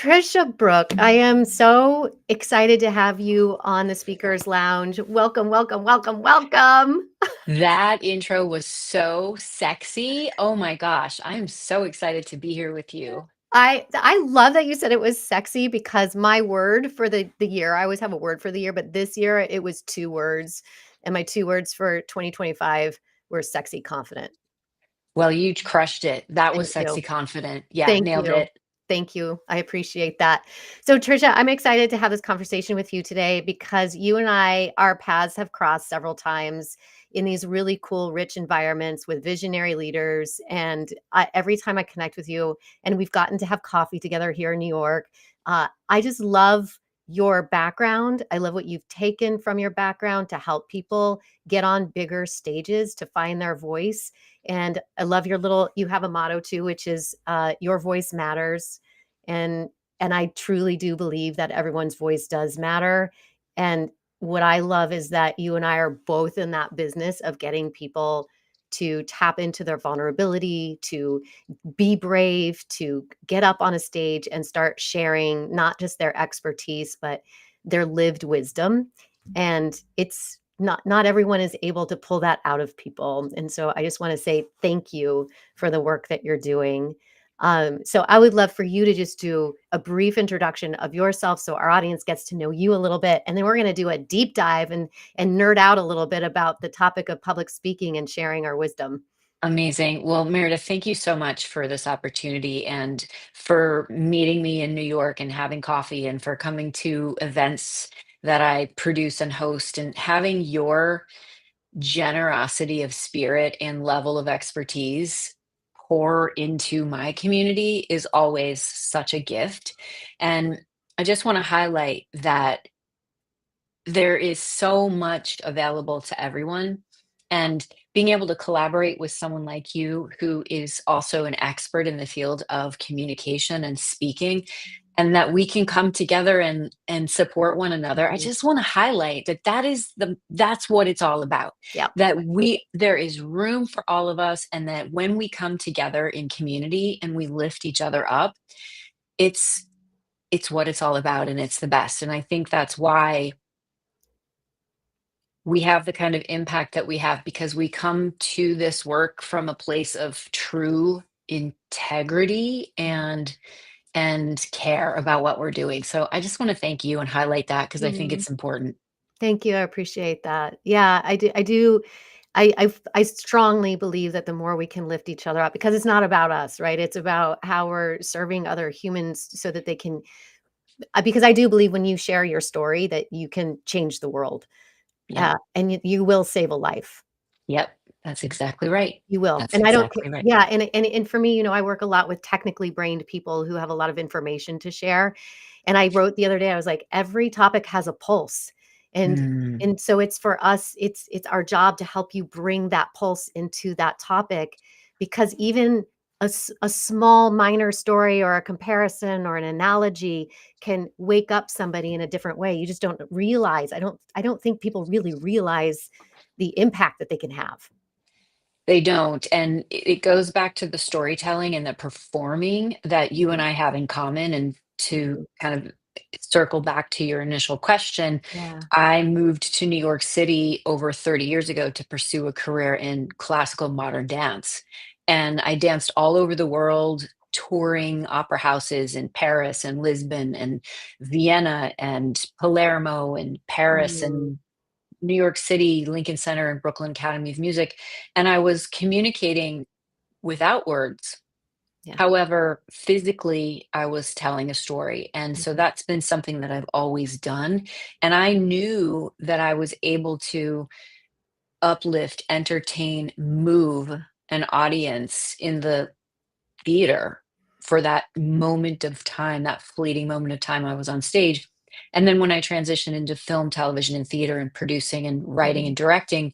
Tricia Brouk, I am so excited to have you on the Speakers Lounge. Welcome, welcome, welcome, welcome. That intro was so sexy. Oh my gosh, I am so excited to be here with you. I love that you said it was sexy because my word for the year, I always have a word for the year, but this year it was 2 words, and my 2 words for 2025 were sexy confident. Well, you crushed it. That was Thank you. sexy confident. Yeah, Thank nailed you. it. Thank you. I appreciate that. So, Tricia, I'm excited to have this conversation with you today because you and our paths have crossed several times in these really cool, rich environments with visionary leaders. And every time I connect with you, and we've gotten to have coffee together here in New York, I just love your background. I love what you've taken from your background to help people get on bigger stages to find their voice. And I love you have a motto too, which is your voice matters. And and I truly do believe that everyone's voice does matter. And what I love is that you and I are both in that business of getting people to tap into their vulnerability, to be brave, to get up on a stage and start sharing not just their expertise, but their lived wisdom. And it's not everyone is able to pull that out of people. And so I just want to say thank you for the work that you're doing. So I would love for you to just do a brief introduction of yourself so our audience gets to know you a little bit. And then we're going to do a deep dive and nerd out a little bit about the topic of public speaking and sharing our wisdom. Amazing. Well, Meredith, thank you so much for this opportunity and for meeting me in New York and having coffee and for coming to events that I produce and host and having your generosity of spirit and level of expertise pour into my community is always such a gift. And I just want to highlight that there is so much available to everyone. And being able to collaborate with someone like you, who is also an expert in the field of communication and speaking, and that we can come together and support one another. I Mhm. just want to highlight that that's what it's all about. Yeah. That there is room for all of us, and that when we come together in community and we lift each other up, it's it's what it's all about, and it's the best. And I think that's why we have the kind of impact that we have, because we come to this work from a place of true integrity and care about what we're doing. So I just want to thank you and highlight that because I think Mhm. it's important. Thank you, I appreciate that. Yeah, I strongly believe that the more we can lift each other up because it's not about us, right? It's about how we're serving other humans so that they can because I do believe when you share your story that you can change the world, Yep. and you will save a life. Yep. That's exactly right. You will, That's and I don't ca exactly right. yeah, and for me, I work a lot with technically brained people who have a lot of information to share, and I wrote the other day, I was like, "Every topic has a pulse," and Mm. and so it's for us, it's our job to help you bring that pulse into that topic, because even a small minor story or a comparison or an analogy can wake up somebody in a different way. You just don't realize. I don't think people really realize the impact that they can have. They don't. And it goes back to the storytelling and the performing that you and Mhm. I have in common. And to Mhm. kind of circle back to your initial question, Yeah. I moved to New York City over 30 years ago to pursue a career in classical modern dance. And I danced all over the world, touring opera houses in Paris and Lisbon and Vienna and Palermo and Paris Mhm. and New York City, Lincoln Center, and Brooklyn Academy of Music. And I was communicating without words. Yeah. However, physically, I was telling a story. And so Mhm. that's been something that I've always done. And I knew that I was able to uplift, entertain, move an audience in the theater for that moment of time, that fleeting moment of time I was on stage. And then when I transitioned into film, television, and theater and producing and writing Mhm. and directing,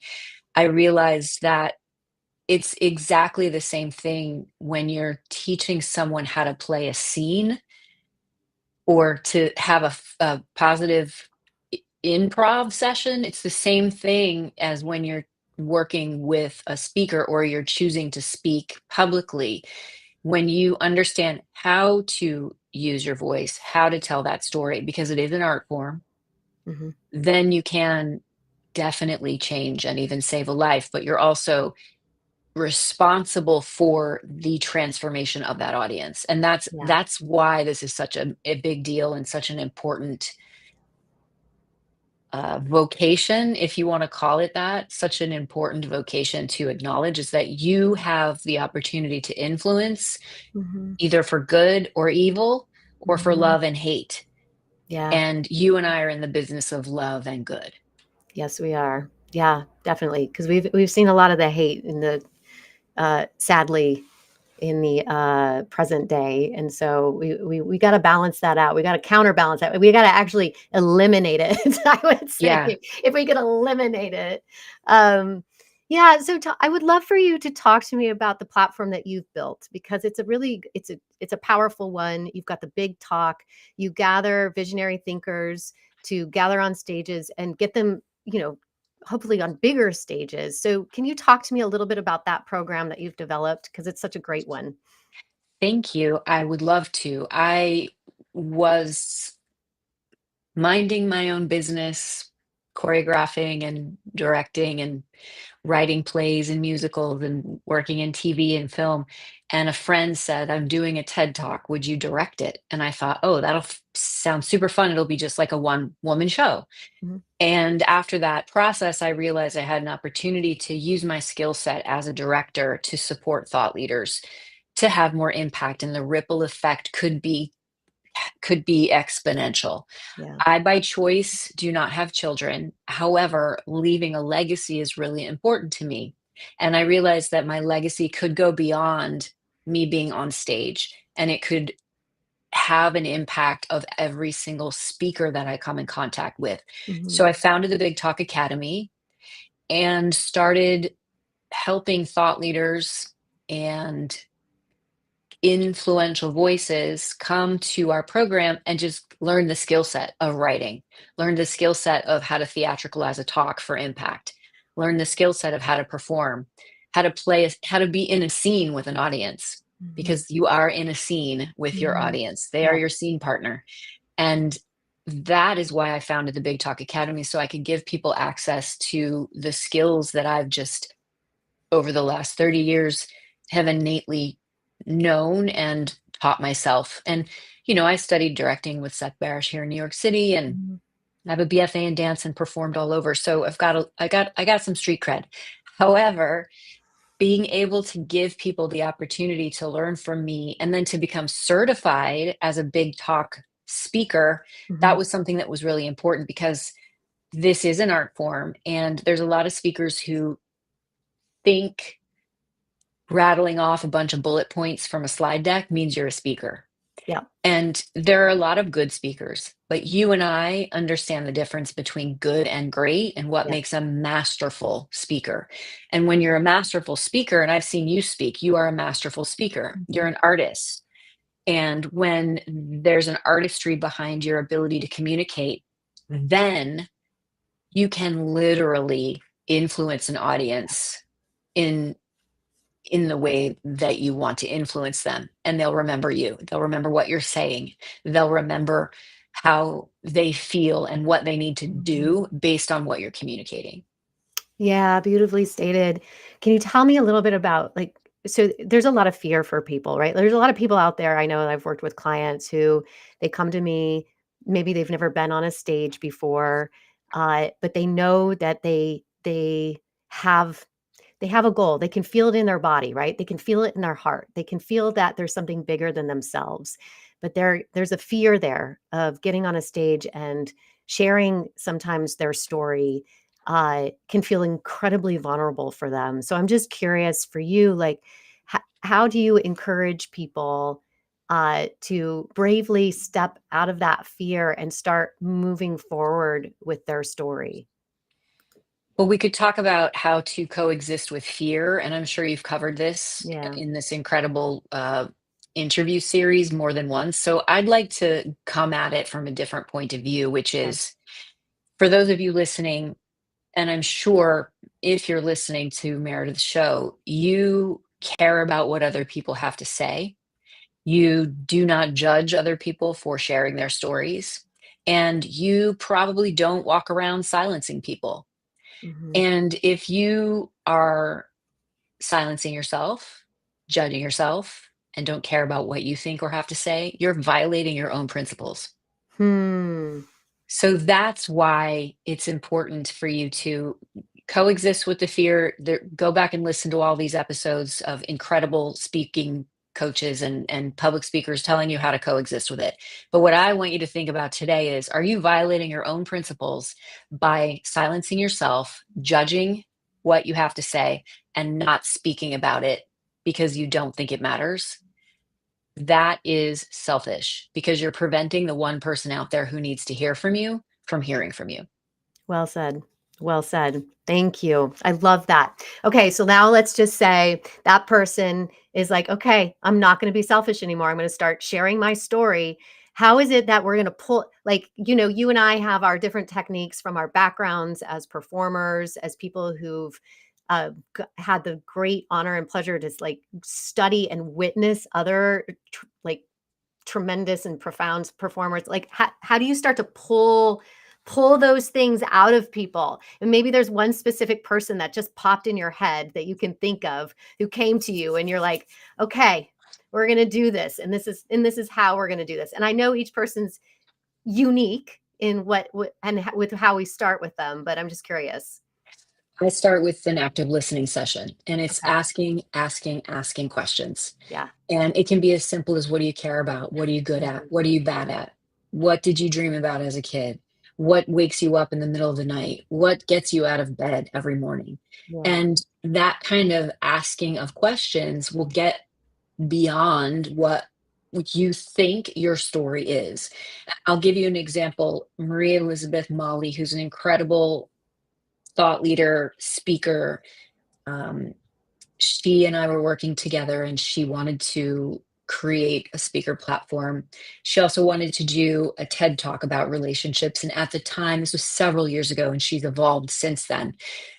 I realized that it's exactly the same thing when you're teaching someone how to play a scene or to have a positive improv session. It's the same thing as when you're working with a speaker or you're choosing to speak publicly. when you understand how to use your voice, how to tell that story, because it is an art form, Mhm. then you can definitely change and even save a life, but you're also responsible for the transformation of that audience. And that's Yeah. that's why this is such a big deal and such an important vocation, if you want to call it that, such an important vocation to acknowledge is that you have the opportunity to influence Mhm. either for good or evil or for Mhm. love and hate. Yeah. And you and I are in the business of love and good. Yes, we are. Yeah, definitely. Because we've seen a lot of the hate in the sadly in the present day, and so we got to balance that out. We got to counterbalance that. We got to actually eliminate it. I would say Yeah. if we could eliminate it. Um, yeah. So I would love for you to talk to me about the platform that you've built because it's a powerful one. You've got the big talk. You gather visionary thinkers to gather on stages and get them, hopefully on bigger stages. So can you talk to me a little bit about that program that you've developed? Because it's such a great one. Thank you. I would love to. I was minding my own business, choreographing and directing and writing plays and musicals and working in TV and film. And a friend said, I'm doing a TED Talk. Would you direct it? And I thought, oh, that'll sound super fun. It'll be just like a one woman show. Mhm, And after that process, I realized I had an opportunity to use my skill set as a director to support thought leaders to have more impact, and the ripple effect could be exponential. yeah, I, by choice, do not have children. However, leaving a legacy is really important to me. And I realized that my legacy could go beyond me being on stage, and it could have an impact of every single speaker that I come in contact with. So mhm, I founded the Big Talk Academy and started helping thought leaders and influential voices come to our program and just learn the skill set of writing, learn the skill set of how to theatricalize a talk for impact, learn the skill set of how to perform, how to play, how to be in a scene with an audience, mhm, because you are in a scene with your mhm. audience. They are Yeah, your scene partner. And that is why I founded the Big Talk Academy, so I could give people access to the skills that I've just over the last 30 years have innately known and taught myself. And, I studied directing with Seth Barish here in New York City, and mhm, I have a BFA in dance and performed all over. So I got some street cred. However, being able to give people the opportunity to learn from me and then to become certified as a big talk speaker, that mhm. was something that was really important because this is an art form, and there's a lot of speakers who think rattling off a bunch of bullet points from a slide deck means you're a speaker. Yeah, And there are a lot of good speakers, but you and I understand the difference between good and great and what yeah. makes a masterful speaker. And when you're a masterful speaker, and I've seen you speak, you are a masterful speaker, you're Mhm, an artist. And when there's an artistry behind your ability to communicate, then you can literally influence an audience in in the way that you want to influence them, and they'll remember you. They'll remember what you're saying. They'll remember how they feel and what they need to mhm. do based on what you're communicating. Yeah, beautifully stated. Can you tell me a little bit about so there's a lot of fear for people, right? There's a lot of people out there. I know I've worked with clients who they come to me, maybe they've never been on a stage before, but they know that have they have a goal. They can feel it in their body, right? They can feel it in their heart. They can feel that there's something bigger than themselves. But there's a fear there of getting on a stage and sharing sometimes their story can feel incredibly vulnerable for them. So I'm just curious for you, like, how do you encourage people to bravely step out of that fear and start moving forward with their story? Well, we could talk about how to coexist with fear, and I'm sure you've covered this Yeah. in this incredible interview series more than once. So I'd like to come at it from a different point of view, which Okay. is for those of you listening, and I'm sure if you're listening to Meredith's show, you care about what other people have to say. You do not judge other people for sharing their stories. And you probably don't walk around silencing people. Mhm. And if you are silencing yourself, judging yourself, and don't care about what you think or have to say, you're violating your own principles. Hmm. So that's why it's important for you to coexist with the fear. Go back and listen to all these episodes of incredible speaking coaches and public speakers telling you how to coexist with it. But what I want you to think about today is, are you violating your own principles by silencing yourself, judging what you have to say, and not speaking about it because you don't think it matters? That is selfish because you're preventing the one person out there who needs to hear from you from hearing from you. Well said. Well said. Thank you. I love that. Okay, so now let's just say that person is like, "Okay, I'm not gonna be selfish anymore. I'm gonna start sharing my story." How is it that we're gonna pull like, you and I have our different techniques from our backgrounds as performers, as people who've, had the great honor and pleasure to like, study and witness other like tremendous and profound performers. Like how do you start to pull those things out of people? And maybe there's one specific person that just popped in your head that you can think of who came to you and you're like, okay, we're going to do this, and this is how we're going to do this. And I know each person's unique in with how we start with them, but I'm just curious. I start with an active listening session, and it's Okay. asking questions. Yeah. And it can be as simple as, what do you care about? What are you good at? Mhm. What are you bad at? What did you dream about as a kid? What wakes you up in the middle of the night? What gets you out of bed every morning? Yeah. And that kind of asking of questions will get beyond what you think your story is. I'll give you an example. Marie Elizabeth Molly, who's an incredible thought leader, speaker, um, she and I were working together, and she wanted to create a speaker platform. She also wanted to do a TED talk about relationships. And at the time, this was several years ago, and she's evolved since then.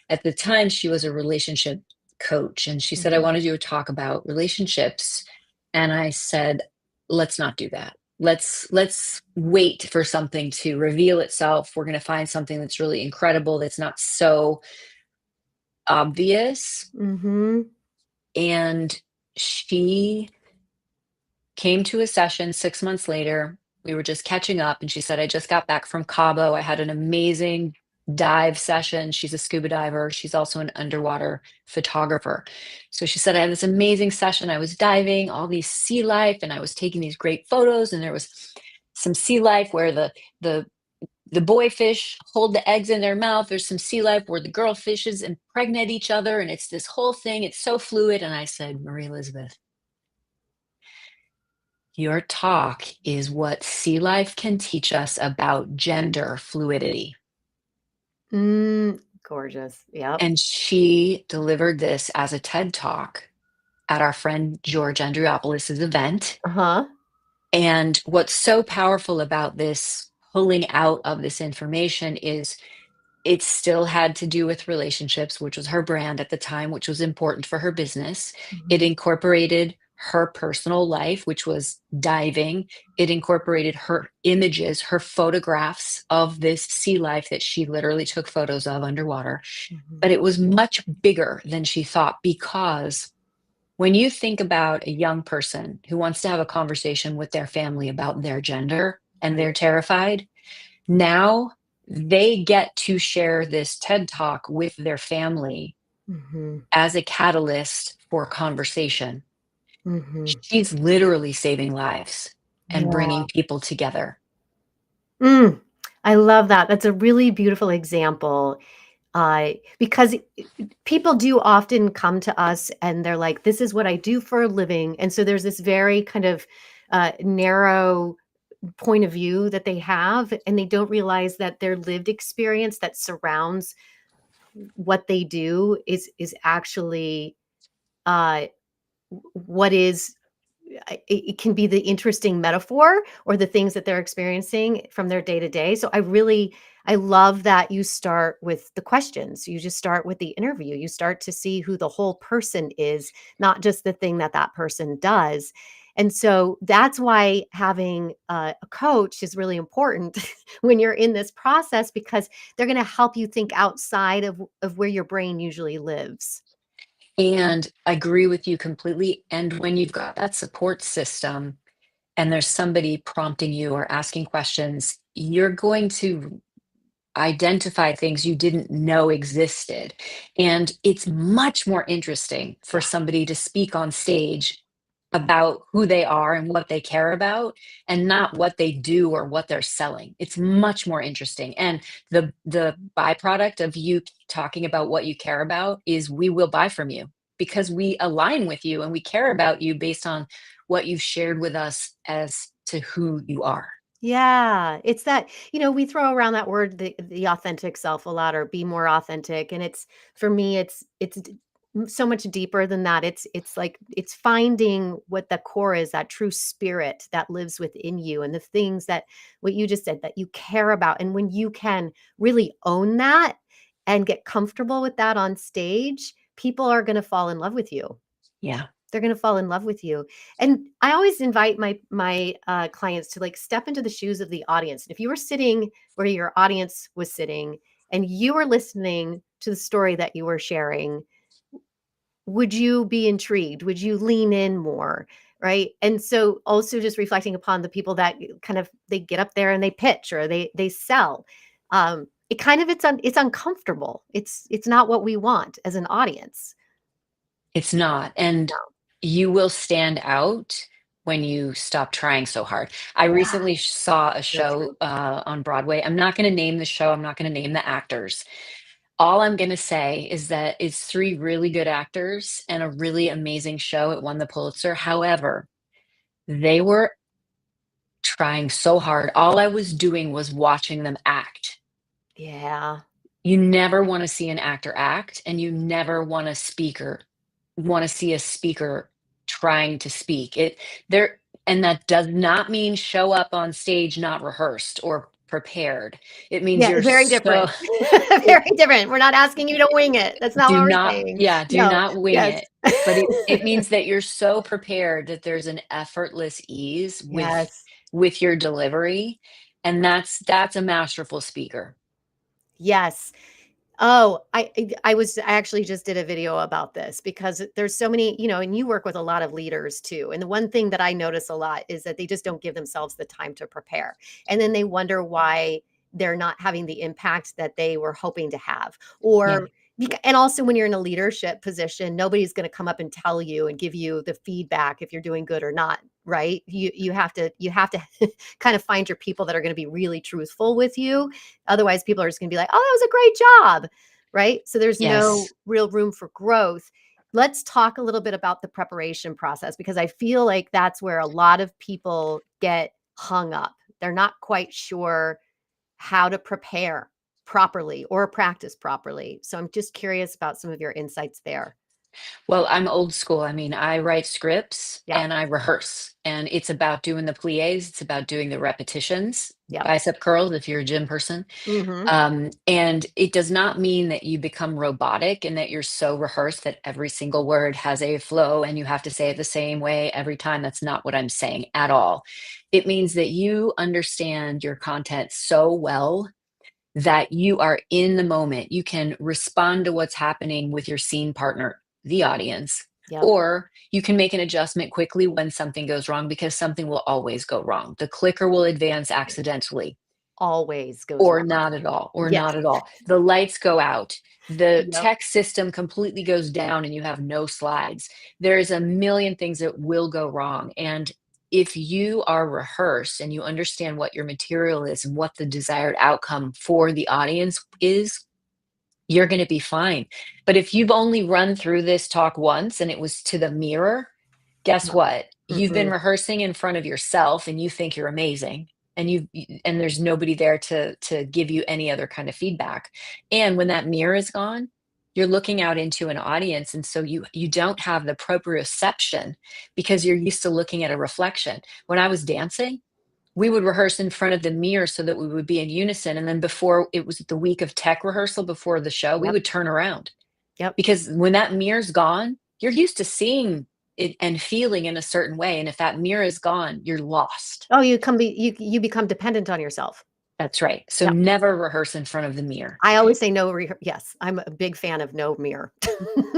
At the time, she was a relationship coach, and she said, I Mhm. want to do a talk about relationships. And I said, let's not do that. Let's wait for something to reveal itself. We're going to find something that's really incredible, that's not so obvious. Mhm. And she came to a session 6 months later. We were just catching up, and she said, "I just got back from Cabo. I had an amazing dive session." She's a scuba diver. She's also an underwater photographer. So she said, "I had this amazing session. I was diving, all these sea life, and I was taking these great photos, and there was some sea life where the the boy fish hold the eggs in their mouth. There's some sea life where the girl fishes impregnate each other, and it's this whole thing. It's so fluid." And I said, "Marie Elizabeth, your talk is what sea life can teach us about gender fluidity." Gorgeous. Yep. And she delivered this as a TED talk at our friend George Andriopoulos' event. Uh-huh. And what's so powerful about this pulling out of this information is, it still had to do with relationships, which was her brand at the time, which was important for her business. It Mhm. incorporated her personal life, which was diving. It incorporated her images, her photographs of this sea life that she literally took photos of underwater. Mhm. But it was much bigger than she thought, because when you think about a young person who wants to have a conversation with their family about their gender and Right. they're terrified, now they get to share this TED Talk with their family Mhm. as a catalyst for conversation. Mhm. She's literally saving lives and Yeah. bringing people together. Mm. I love that. That's a really beautiful example, because people do often come to us and they're like, "This is what I do for a living," and so there's this very kind of, narrow point of view that they have, and they don't realize that their lived experience that surrounds what they do is actually, uh, what is it can be the interesting metaphor or the things that they're experiencing from their day to day. So I really I love that you start with the questions. You just start with the interview. You start to see who the whole person is, not just the thing that that person does. And so that's why having a coach is really important when you're in this process, because they're going to help you think outside of where your brain usually lives. And I agree with you completely. And when you've got that support system and there's somebody prompting you or asking questions, you're going to identify things you didn't know existed. And it's much more interesting for Yeah. somebody to speak on stage about who they are and what they care about, and not what they do or what they're selling. It's much more interesting. And the byproduct of you talking about what you care about is we will buy from you because we align with you and we care about you based on what you've shared with us as to who you are. Yeah, it's that, we throw around that word, the authentic self a lot, or be more authentic, and it's for me, so much deeper than that. It's like it's finding what the core is, that true spirit that lives within you, and the things that what you just said that you care about, and when you can really own that and get comfortable with that on stage, people are going to fall in love with you. Yeah. They're gonna fall in love with you. And I always invite my clients to, like, step into the shoes of the audience. If you were sitting where your audience was sitting and you were listening to the story that you were sharing, would you be intrigued? Would you lean in more, right? And so also just reflecting upon the people that kind of they get up there and they pitch or they sell. It kind of it's uncomfortable. It's not what we want as an audience. It's not, and No. you will stand out when you stop trying so hard. I Yeah, recently saw a so true. show, on Broadway. I'm not gonna name the show, I'm not gonna name the actors. All I'm gonna say is that it's 3 really good actors and a really amazing show. It won the Pulitzer. However, they were trying so hard. All I was doing was watching them act. Yeah. You never wanna see an actor act, and you never wanna see a speaker trying to speak. It there and that does not mean show up on stage not rehearsed or prepared. It means Yeah, you're very so different. it Very different. We're not asking you to wing it. That's not do what we're not saying. yeah, do No. not wing Yes. it. But it means that you're so prepared that there's an effortless ease Yes. with your delivery, and that's a masterful speaker. Yes. Oh, I actually just did a video about this because there's so many, and you work with a lot of leaders too. And the one thing that I notice a lot is that they just don't give themselves the time to prepare. And then they wonder why they're not having the impact that they were hoping to have. Yeah. And also when you're in a leadership position, nobody's going to come up and tell you and give you the feedback if you're doing good or not, right? You have to kind of find your people that are going to be really truthful with you. Otherwise, people are just going to be like, "Oh, that was a great job." Right? So there's no Yes. real room for growth. Let's talk a little bit about the preparation process because I feel like that's where a lot of people get hung up. They're not quite sure how to prepare properly or practice properly. So I'm just curious about some of your insights there. Well, I'm old school. I mean, I write scripts Yeah. and I rehearse, and it's about doing the pliés, it's about doing the repetitions, Yep. bicep curls if you're a gym person. Mhm. And it does not mean that you become robotic and that you're so rehearsed that every single word has a flow and you have to say it the same way every time. That's not what I'm saying at all. It means that you understand your content so well that you are in the moment. You can respond to what's happening with your scene partner, the audience, Yep. or you can make an adjustment quickly when something goes wrong because something will always go wrong. The clicker will advance accidentally. Always goes Or wrong. not at all, or Yes. not at all. The lights go out, the Yep. tech system completely goes down, and you have no slides. There's a million things that will go wrong, and if you are rehearsed and you understand what your material is and what the desired outcome for the audience is, you're gonna be fine. But if you've only run through this talk once and it was to the mirror, guess No. what? You've been Mm-mm. rehearsing in front of yourself and you think you're amazing, and and there's nobody there to give you any other kind of feedback. And when that mirror is gone, you're looking out into an audience, and so you don't have the proprioception because you're used to looking at a reflection. When I was dancing, we would rehearse in front of the mirror so that we would be in unison. And then before it was the week of tech rehearsal before the show, we Yep, would turn around yep. because when that mirror's gone, you're used to seeing it and feeling in a certain way. And if that mirror is gone, you're lost. Oh, you become dependent on yourself. That's right. So Yeah. never rehearse in front of the mirror. I always say no yes, I'm a big fan of no mirror.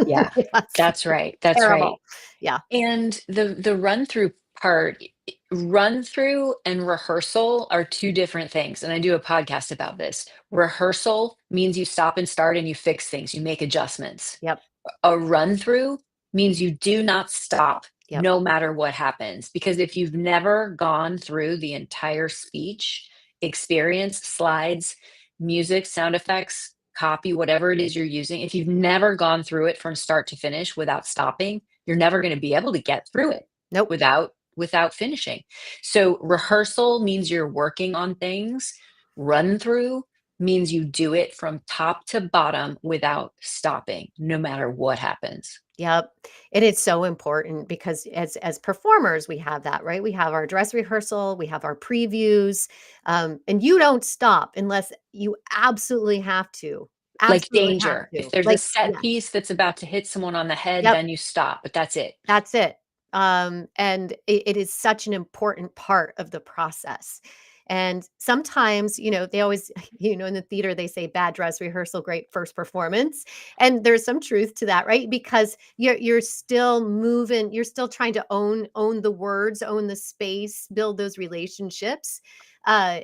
Yeah, Yes, that's right. That's right. terrible. Yeah, And the run through part, run through and rehearsal are two different things. And I do a podcast about this. Rehearsal means you stop and start and you fix things, you make adjustments. yep, A run through means you do not stop yep, no matter what happens. Because if you've never gone through the entire speech, experience, slides, music, sound effects, copy, whatever it is you're using, if you've never gone through it from start to finish without stopping, you're never going to be able to get through it nope, without finishing. So rehearsal means you're working on things. Run through means you do it from top to bottom without stopping, no matter what happens. yep. It is so important because as performers, we have that, right? We have our dress rehearsal, we have our previews, and you don't stop unless you Like absolutely have danger. If to. there's a Like, set yes. piece that's about to hit someone on the head, Yep. then you stop, but that's it. That's it. And it is such an important part of the process. And sometimes, they always, in the theater, they say bad dress rehearsal, great first performance. And there's some truth to that, right? Because you're still moving, you're still trying to own the words, own the space, build those relationships. Uh,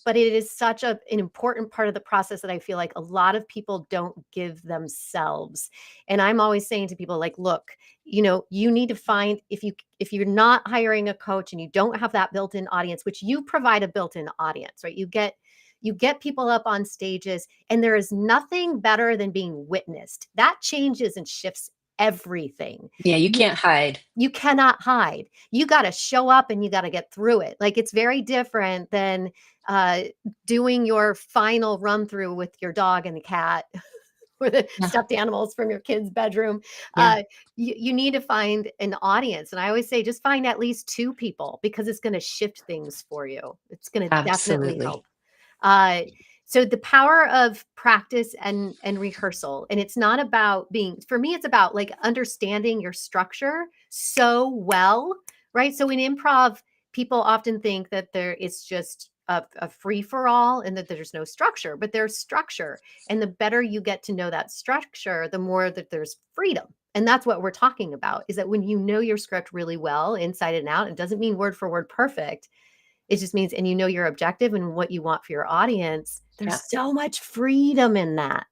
but it is such an important part of the process that I feel like a lot of people don't give themselves. And I'm always saying to people like, look, you need to find if you're not hiring a coach and you don't have that built-in audience, which you provide a built-in audience, right? You get people up on stages and there is nothing better than being witnessed. That changes and shifts everything. Yeah, you You can't hide. you cannot hide. You got to show up and you got to get through it. Like it's very different than uh, doing your final run through with your dog and the cat or the Yeah, stuffed animals from your kid's bedroom. yeah, You need to find an audience. And I always say, just find at least two people because it's going to shift things for you. It's going to definitely absolutely. help. Uh, so the power of practice and rehearsal, and it's not about being for me, it's about like understanding your structure so well, right? So in improv, people often think that it's just a free for all and that there's no structure, but there's structure. And the better you get to know that structure, the more that there's freedom. And that's what we're talking about is that when you know your script really well, inside and out, it doesn't mean word for word perfect, it just means and you know your objective and what you want for your audience, Yeah. there's so much freedom in that.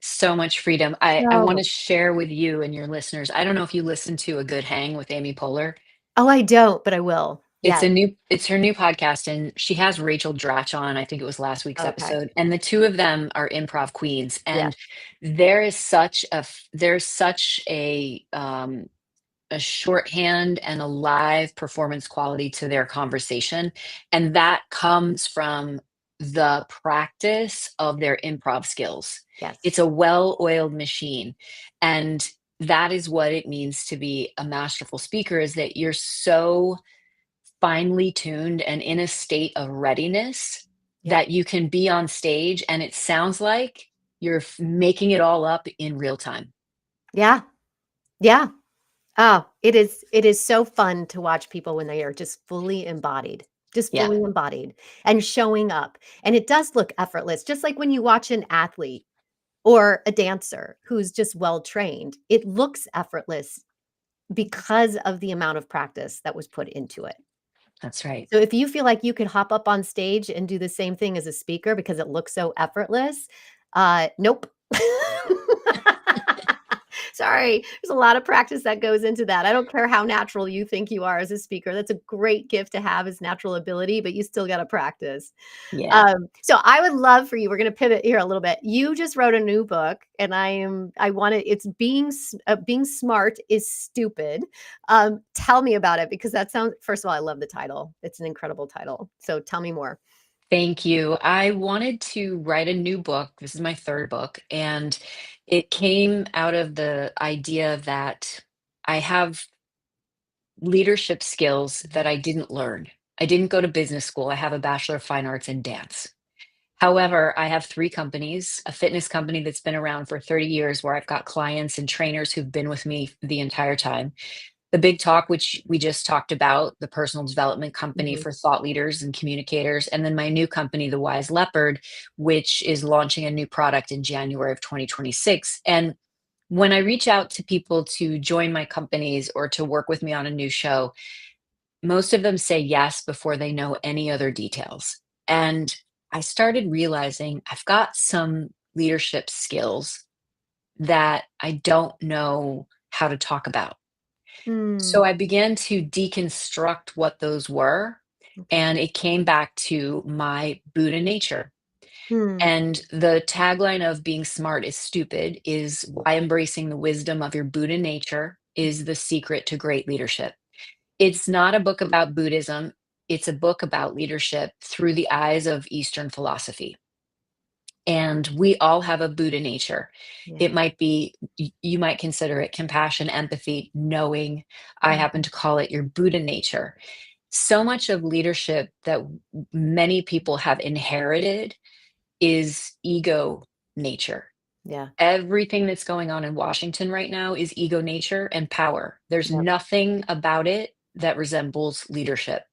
So much freedom. I want So to share with you and your listeners. I don't know if you listen to A Good Hang with Amy Poehler. oh, I don't, but I will. Yes. It's her new podcast, and she has Rachel Dratch on, I think it was last week's Okay. episode, and the 2 of them are improv queens, Yes. and there's such a shorthand and a live performance quality to their conversation, and that comes from the practice of their improv skills. Yes. It's a well-oiled machine, and that is what it means to be a masterful speaker, is that you're so finely tuned and in a state of readiness Yep. that you can be on stage and it sounds like you're making it all up in real time. Yeah. Yeah. Oh, it is so fun to watch people when they are just Yeah, fully embodied and showing up. And it does look effortless, just like when you watch an athlete or a dancer who's just well trained. It looks effortless because of the amount of practice that was put into it. that's right. So if you feel like you could hop up on stage and do the same thing as a speaker because it looks so effortless, nope. Sorry, there's a lot of practice that goes into that. I don't care how natural you think you are as a speaker. That's a great gift to have as natural ability, but you still got to practice. Yeah. So I would love for you. We're going to pivot here a little bit. You just wrote a new book, and I want to. It's being smart is stupid. Tell me about it because that sounds. First of all, I love the title. It's an incredible title. So tell me more. Thank you. I wanted to write a new book. This is my third book, and it came out of the idea that I have leadership skills that I didn't learn. I didn't go to business school. I have a Bachelor of Fine Arts in dance. However, I have 3 companies, a fitness company that's been around for 30 years where I've got clients and trainers who've been with me the entire time. The Big Talk, which we just talked about, the personal development company Mhm. for thought leaders and communicators, and then my new company, The Wise Leopard, which is launching a new product in January of 2026. And when I reach out to people to join my companies or to work with me on a new show, most of them say yes before they know any other details. And I started realizing I've got some leadership skills that I don't know how to talk about. Hmm. So I began to deconstruct what those were, Okay. and it came back to my Buddha nature. Hmm. And the tagline of being smart is stupid is why embracing the wisdom of your Buddha nature is the secret to great leadership. It's not a book about Buddhism, it's a book about leadership through the eyes of Eastern philosophy. And we all have a Buddha nature. Yeah. It might be, you might consider it compassion, empathy, knowing. I happen Mhm. to call it your Buddha nature. So much of leadership that many people have inherited is ego nature. Yeah. Everything that's going on in Washington right now is ego nature and power. There's Yep. nothing about it that resembles leadership.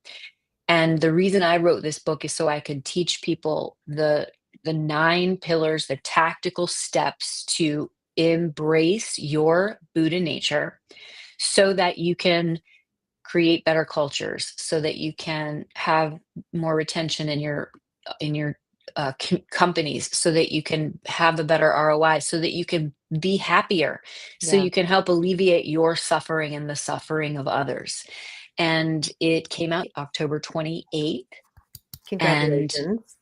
And the reason I wrote this book is so I could teach people the 9 pillars, the tactical steps to embrace your Buddha nature so that you can create better cultures, so that you can have more retention in your companies, so that you can have a better ROI, so that you can be happier, so Yeah. you can help alleviate your suffering and the suffering of others. And it came out October 28th, and Congratulations.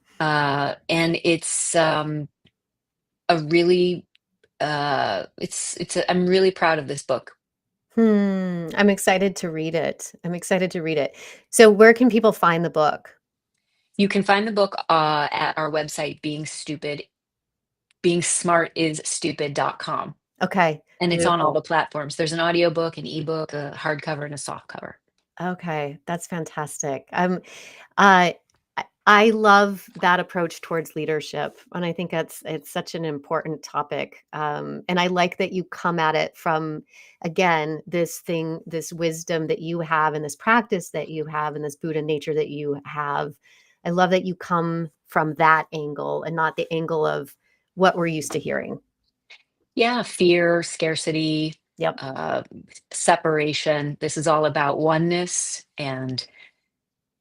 it's a really I'm really proud of this book. Hmm. I'm excited to read it. I'm excited to read it. So where can people find the book? You can find the book at our website, being smartisstupid.com. Okay. And it's on all Beautiful. the platforms. There's an audiobook, an ebook, a hardcover, and a softcover. Okay. That's fantastic. I I love that approach towards leadership, and I think it's such an important topic. And I like that you come at it from again this wisdom that you have, and this practice that you have, and this Buddha nature that you have. I love that you come from that angle and not the angle of what we're used to hearing. Yeah, fear, scarcity, Yep. uh, separation. This is all about oneness and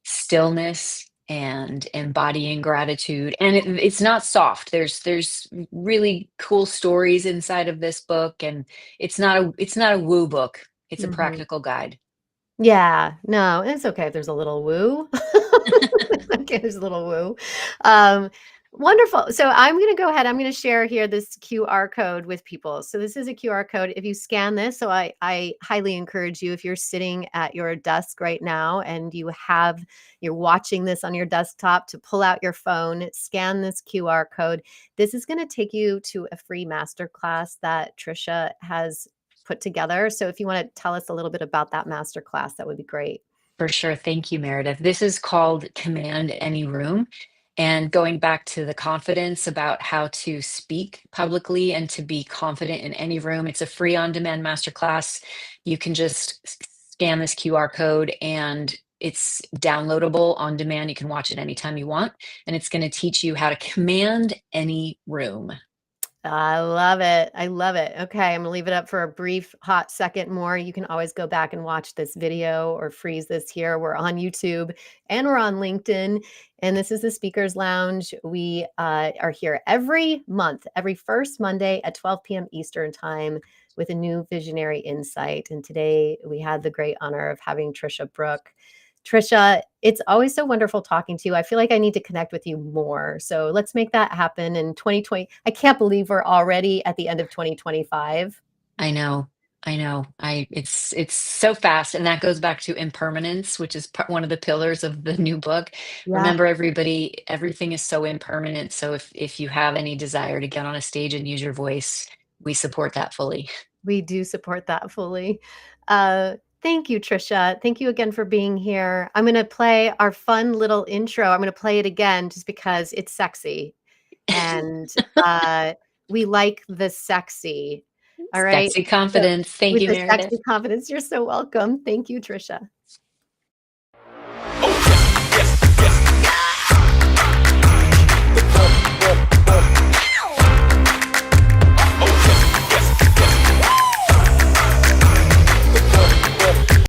stillness and embodying gratitude. And it's not soft. There's really cool stories inside of this book, and it's not a woo book. It's a Mhm. practical guide. Yeah, no, it's okay if there's a little woo. Okay, there's a little woo. Um, wonderful. So I'm gonna go ahead, I'm gonna share here this QR code with people. So this is a QR code. If you scan this, so I highly encourage you if you're sitting at your desk right now and you're watching this on your desktop to pull out your phone, scan this QR code. This is gonna take you to a free masterclass that Tricia has put together. So if you want to tell us a little bit about that masterclass, that would be great. For sure. Thank you, Meredith. This is called Command Any Room. And going back to the confidence about how to speak publicly and to be confident in any room, it's a free on demand masterclass. You can just scan this QR code and it's downloadable on demand. You can watch it anytime you want. And it's going to teach you how to command any room. I love it. I love it. Okay, I'm gonna leave it up for a brief hot second more. You can always go back and watch this video or freeze this here. We're on YouTube and we're on LinkedIn. And this is the Speakers Lounge. We are here every month, every first Monday at 12 p.m. Eastern Time with a new visionary insight. And today we had the great honor of having Tricia Brouk. Tricia, it's always so wonderful talking to you. I feel like I need to connect with you more. So let's make that happen in 2020. I can't believe we're already at the end of 2025. I know. I know. It's so fast, and that goes back to impermanence, which is one of the pillars of the new book. Yeah, Remember, everybody, everything is so impermanent. So if you have any desire to get on a stage and use your voice, we support that fully. we do support that fully. Uh, Thank you, Trisha. Thank you again for being here. I'm gonna play our fun little intro. I'm gonna play it again just because it's sexy, and, uh, we like the sexy. All right? Sexy So, confidence. Thank with you, the Meredith. sexy confidence, you're so welcome. Thank you, Trisha.